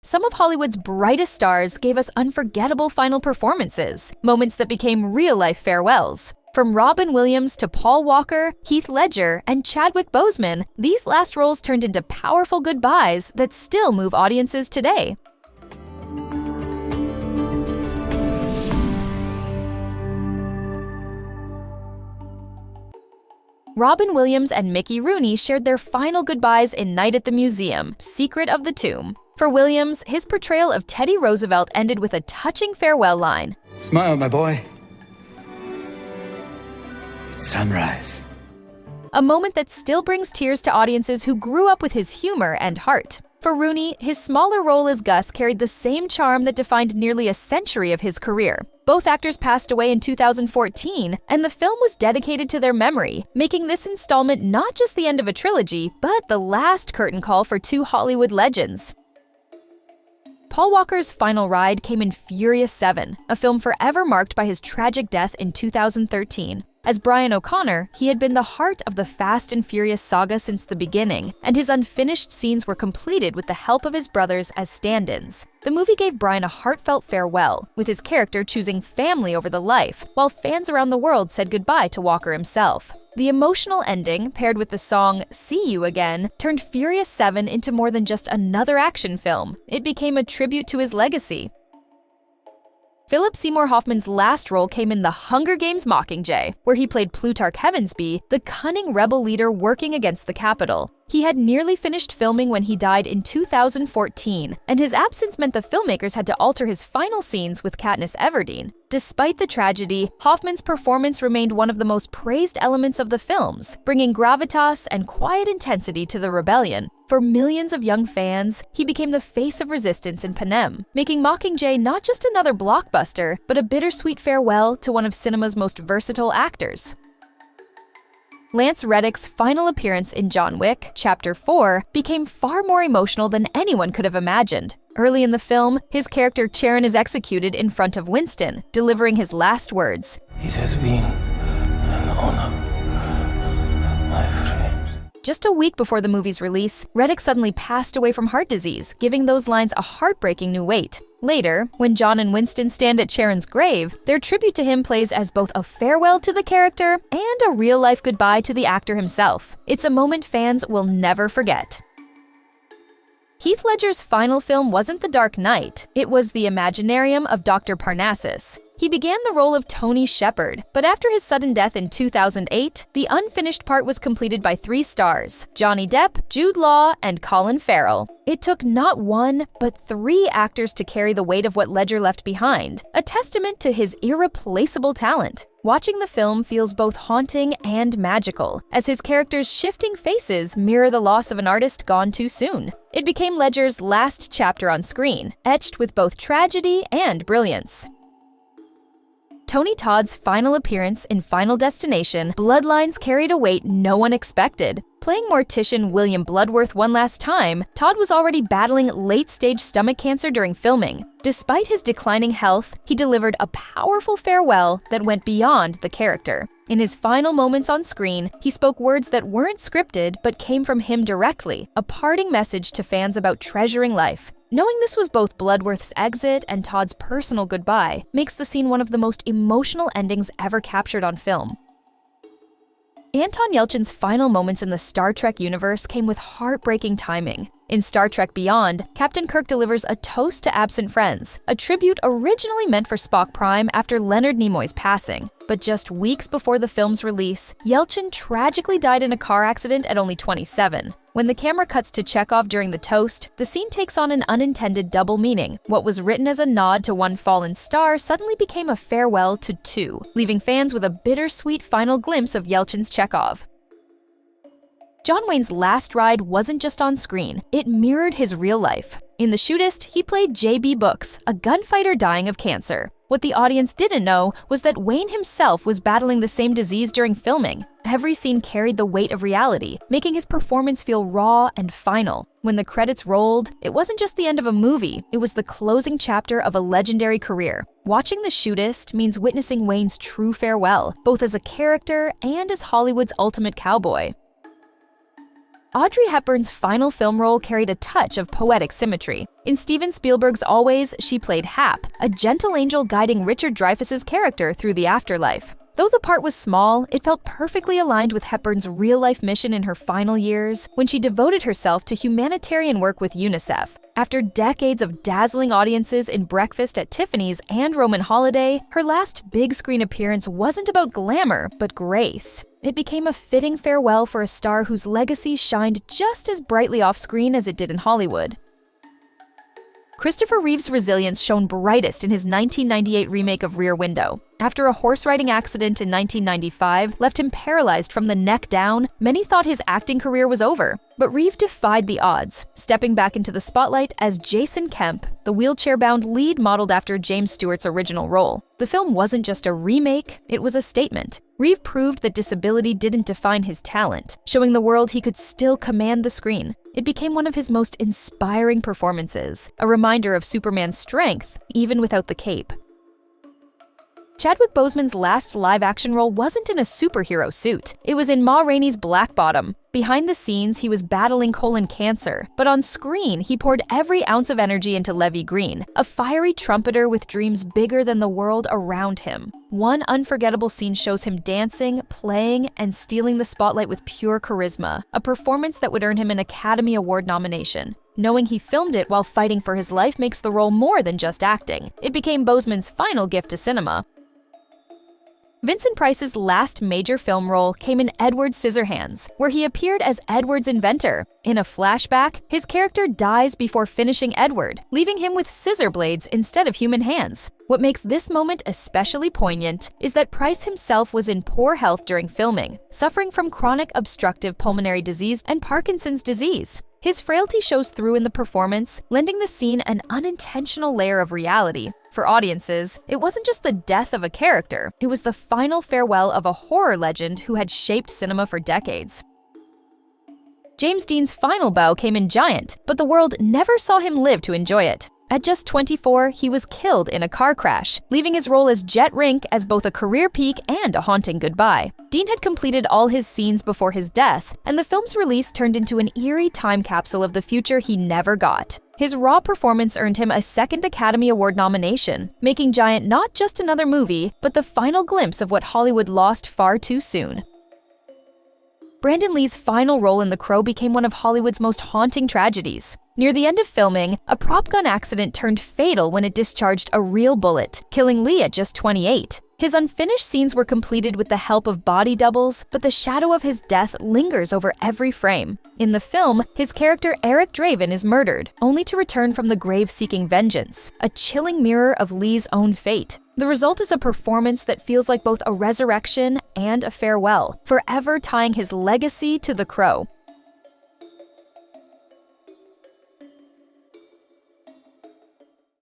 Some of Hollywood's brightest stars gave us unforgettable final performances, moments that became real-life farewells. From Robin Williams to Paul Walker, Heath Ledger, and Chadwick Boseman, these last roles turned into powerful goodbyes that still move audiences today. Robin Williams and Mickey Rooney shared their final goodbyes in Night at the Museum, Secret of the Tomb. For Williams, his portrayal of Teddy Roosevelt ended with a touching farewell line. "Smile, my boy. It's sunrise." A moment that still brings tears to audiences who grew up with his humor and heart. For Rooney, his smaller role as Gus carried the same charm that defined nearly a century of his career. Both actors passed away in 2014, and the film was dedicated to their memory, making this installment not just the end of a trilogy, but the last curtain call for two Hollywood legends. Paul Walker's final ride came in Furious 7, a film forever marked by his tragic death in 2013. As Brian O'Connor, he had been the heart of the Fast and Furious saga since the beginning, and his unfinished scenes were completed with the help of his brothers as stand-ins. The movie gave Brian a heartfelt farewell, with his character choosing family over the life, while fans around the world said goodbye to Walker himself. The emotional ending, paired with the song "See You Again," turned Furious 7 into more than just another action film. It became a tribute to his legacy. Philip Seymour Hoffman's last role came in The Hunger Games: Mockingjay, where he played Plutarch Heavensbee, the cunning rebel leader working against the Capitol. He had nearly finished filming when he died in 2014, and his absence meant the filmmakers had to alter his final scenes with Katniss Everdeen. Despite the tragedy, Hoffman's performance remained one of the most praised elements of the films, bringing gravitas and quiet intensity to the rebellion. For millions of young fans, he became the face of resistance in Panem, making Mockingjay not just another blockbuster, but a bittersweet farewell to one of cinema's most versatile actors. Lance Reddick's final appearance in John Wick, Chapter 4, became far more emotional than anyone could have imagined. Early in the film, his character Charon is executed in front of Winston, delivering his last words. "It has been an honor, my friend." Just a week before the movie's release, Reddick suddenly passed away from heart disease, giving those lines a heartbreaking new weight. Later, when John and Winston stand at Charon's grave, their tribute to him plays as both a farewell to the character and a real-life goodbye to the actor himself. It's a moment fans will never forget. Heath Ledger's final film wasn't The Dark Knight, it was The Imaginarium of Dr. Parnassus. He began the role of Tony Shepard, but after his sudden death in 2008, the unfinished part was completed by 3 stars: Johnny Depp, Jude Law, and Colin Farrell. It took not 1, but 3 actors to carry the weight of what Ledger left behind, a testament to his irreplaceable talent. Watching the film feels both haunting and magical, as his character's shifting faces mirror the loss of an artist gone too soon. It became Ledger's last chapter on screen, etched with both tragedy and brilliance. Tony Todd's final appearance in Final Destination, Bloodlines carried a weight no one expected. Playing mortician William Bloodworth one last time, Todd was already battling late-stage stomach cancer during filming. Despite his declining health, he delivered a powerful farewell that went beyond the character. In his final moments on screen, he spoke words that weren't scripted but came from him directly, a parting message to fans about treasuring life. Knowing this was both Bloodworth's exit and Todd's personal goodbye makes the scene one of the most emotional endings ever captured on film. Anton Yelchin's final moments in the Star Trek universe came with heartbreaking timing. In Star Trek Beyond, Captain Kirk delivers a toast to absent friends, a tribute originally meant for Spock Prime after Leonard Nimoy's passing. But just weeks before the film's release, Yelchin tragically died in a car accident at only 27. When the camera cuts to Chekhov during the toast, the scene takes on an unintended double meaning. What was written as a nod to one fallen star suddenly became a farewell to 2, leaving fans with a bittersweet final glimpse of Yelchin's Chekhov. John Wayne's last ride wasn't just on screen, it mirrored his real life. In The Shootist, he played J.B. Books, a gunfighter dying of cancer. What the audience didn't know was that Wayne himself was battling the same disease during filming. Every scene carried the weight of reality, making his performance feel raw and final. When the credits rolled, it wasn't just the end of a movie, it was the closing chapter of a legendary career. Watching The Shootist means witnessing Wayne's true farewell, both as a character and as Hollywood's ultimate cowboy. Audrey Hepburn's final film role carried a touch of poetic symmetry. In Steven Spielberg's Always, she played Hap, a gentle angel guiding Richard Dreyfuss's character through the afterlife. Though the part was small, it felt perfectly aligned with Hepburn's real-life mission in her final years, when she devoted herself to humanitarian work with UNICEF. After decades of dazzling audiences in Breakfast at Tiffany's and Roman Holiday, her last big-screen appearance wasn't about glamour, but grace. It became a fitting farewell for a star whose legacy shined just as brightly off-screen as it did in Hollywood. Christopher Reeve's resilience shone brightest in his 1998 remake of Rear Window. After a horse-riding accident in 1995 left him paralyzed from the neck down, many thought his acting career was over. But Reeve defied the odds, stepping back into the spotlight as Jason Kemp, the wheelchair-bound lead modeled after James Stewart's original role. The film wasn't just a remake, it was a statement. Reeve proved that disability didn't define his talent, showing the world he could still command the screen. It became one of his most inspiring performances, a reminder of Superman's strength, even without the cape. Chadwick Boseman's last live-action role wasn't in a superhero suit. It was in Ma Rainey's Black Bottom. Behind the scenes, he was battling colon cancer, but on screen, he poured every ounce of energy into Levy Green, a fiery trumpeter with dreams bigger than the world around him. One unforgettable scene shows him dancing, playing, and stealing the spotlight with pure charisma, a performance that would earn him an Academy Award nomination. Knowing he filmed it while fighting for his life makes the role more than just acting. It became Boseman's final gift to cinema. Vincent Price's last major film role came in Edward Scissorhands, where he appeared as Edward's inventor. In a flashback, his character dies before finishing Edward, leaving him with scissor blades instead of human hands. What makes this moment especially poignant is that Price himself was in poor health during filming, suffering from chronic obstructive pulmonary disease and Parkinson's disease. His frailty shows through in the performance, lending the scene an unintentional layer of reality. For audiences, it wasn't just the death of a character, it was the final farewell of a horror legend who had shaped cinema for decades. James Dean's final bow came in Giant, but the world never saw him live to enjoy it. At just 24, he was killed in a car crash, leaving his role as Jet Rink as both a career peak and a haunting goodbye. Dean had completed all his scenes before his death, and the film's release turned into an eerie time capsule of the future he never got. His raw performance earned him a second Academy Award nomination, making Giant not just another movie, but the final glimpse of what Hollywood lost far too soon. Brandon Lee's final role in The Crow became one of Hollywood's most haunting tragedies. Near the end of filming, a prop gun accident turned fatal when it discharged a real bullet, killing Lee at just 28. His unfinished scenes were completed with the help of body doubles, but the shadow of his death lingers over every frame. In the film, his character Eric Draven is murdered, only to return from the grave seeking vengeance, a chilling mirror of Lee's own fate. The result is a performance that feels like both a resurrection and a farewell, forever tying his legacy to The Crow.